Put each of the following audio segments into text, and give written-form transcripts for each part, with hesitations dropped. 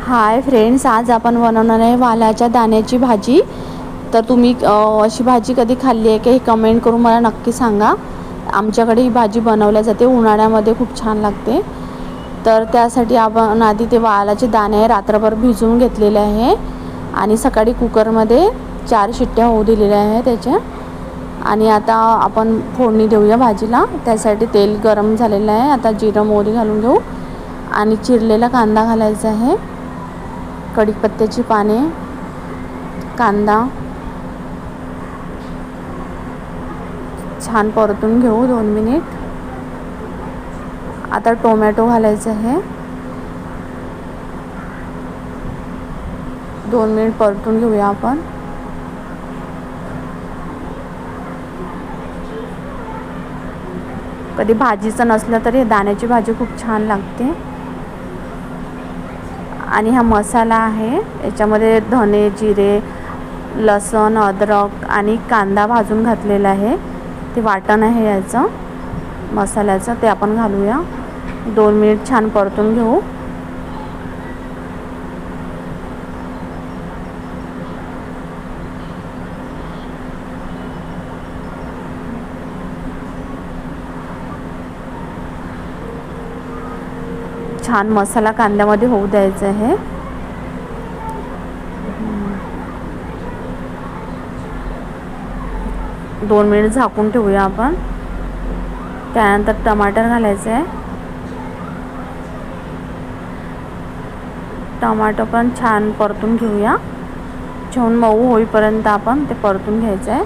Hi friends, आज आपण बनवणार आहे वालाच्या दाण्याची भाजी. तर तुम्ही अशी भाजी कधी खाल्ली आहे का हे कमेंट करून मला नक्की सांगा. आमच्याकडे ही भाजी बनवल्या जाते, उन्हाळ्यामध्ये खूप छान लागते. तर त्यासाठी आपण आधी ते वालाचे दाणे रात्रभर भिजवून घेतलेले आहे आणि सकाळी कुकरमध्ये 4 शिट्ट्या होऊ दिलेल्या आहे त्याच्या. आणि आता आपण फोडणी देऊया भाजीला. त्यासाठी तेल गरम झालेलं आहे. आता जिरं मोहरी घालून घेऊ आणि चिरलेला कांदा घालायचा आहे, कढीपत्त्याची पाने, कांदा छान परतून घेऊ 2 मिनिट. आता टोमॅटो घालायचं आहे, 2 मिनिट परतून घेऊया आपण. कधी भाजीचं नसलं तरी दाण्याची भाजी खूप छान लागते. आणि हा मसाला आहे, याच्यामध्ये धने, जिरे, लसूण, अद्रक आणि कांदा भाजून घातलेला आहे. ते वाटण आहे याचं मसाल्याचं, ते आपण घालूया. 2 मिनिट छान परतून घेऊ. छान मसाला कांद्यामध्ये होऊ द्यायचा आहे. दोन मिनिट झाकून ठेवूया आपण. त्यानंतर टमाटर घालायचं आहे. टमाटर पण छान परतून घेऊया. छान मऊ होईपर्यंत आपण ते परतून घ्यायचं आहे.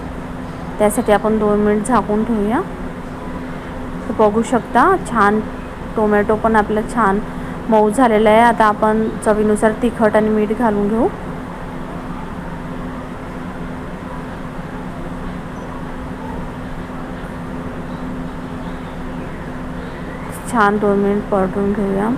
त्यासाठी आपण 2 मिनिट झाकून ठेवूया. तर बघू शकता छान टोमॅटो पण आपलं छान मऊ झालेलं आहे. आता आपण चवीनुसार तिखट आणि मीठ घालून घेऊ. छान 2 मिनिट परतून घेऊया.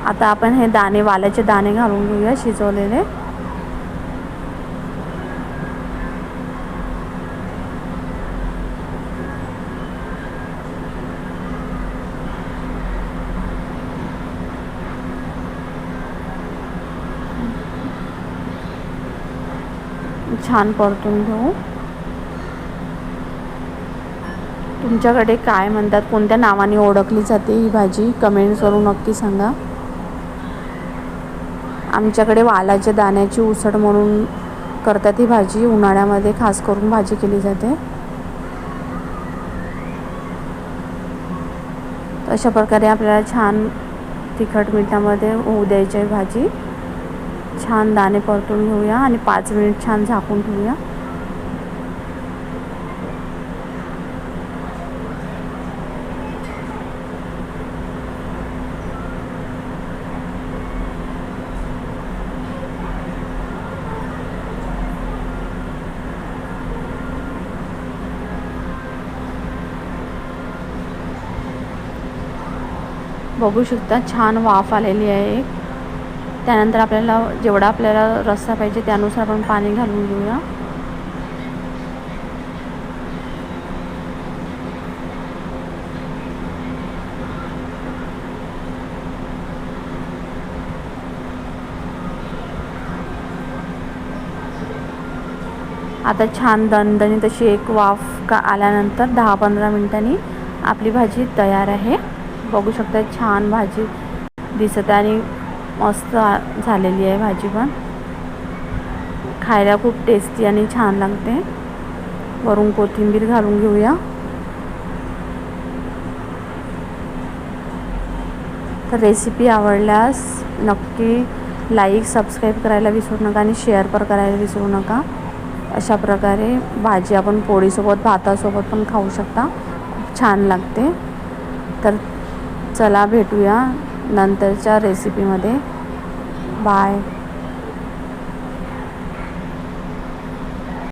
आता आपण हे दाणे, वालाचे दाणे घालून घेऊया शिजवलेले. छान परतून घेऊ. तुमच्याकडे काय म्हणतात, कोणत्या नावाने ओळखली जाते ही भाजी, कमेंट्स करून नक्की सांगा. आमच्याकडे वालाच्या दाण्याची उसळ म्हणून करतात ही भाजी. उन्हाळ्यामध्ये खास करून भाजी केली जाते. अशा प्रकारे आपल्याला छान तिखट मिठामध्ये होऊ द्यायची आहे भाजी. छान दाणे परतून घेऊया आणि 5 मिनिट छान झाकून ठेवूया. बघू शकता छान वाफ आलेली आहे. त्यानंतर आपल्याला जेवढा आपल्याला रस्सा पाहिजे त्यानुसार आपण पाणी घालून घेऊया. आता छान दणदणीत अशी एक वाफ आल्यानंतर 10-15 मिनिटांनी आपली भाजी तयार आहे. बघू शकता छान भाजी दिसत आणि मस्त झालेली आहे भाजी. पण खायला खूप टेस्टी आणि छान लागते. वरून कोथिंबीर घालून घेऊया. तर रेसिपी आवडल्यास नक्की लाईक, सबस्क्राईब करायला विसरू नका आणि शेअर पण करायला विसरू नका. अशा प्रकारे भाजी आपण पोळीसोबत, भातासोबत पण खाऊ शकता. खूप छान लागते. तर चला भेटूया नंतरच्या रेसिपीमध्ये. बाय.